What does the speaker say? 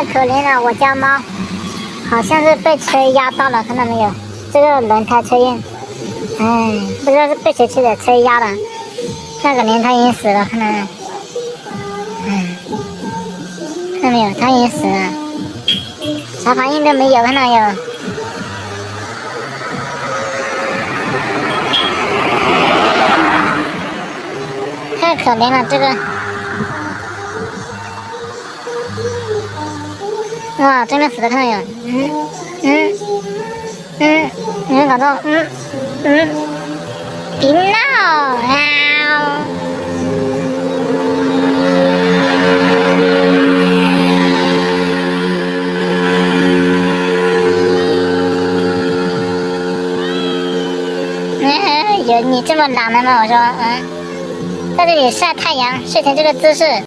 太可怜了，我家猫好像是被车压到了，看到没有？这个轮胎车印，哎，不知道是被谁的车压了，那个年它已经死了，看到没有？看到没有？它已经死了，啥反应都没有，看到没有？太可怜了，这个。哇，真的死了，看到没有？你们搞到，别闹啊！有你这么懒的吗？我说，在这里晒太阳，睡成这个姿势。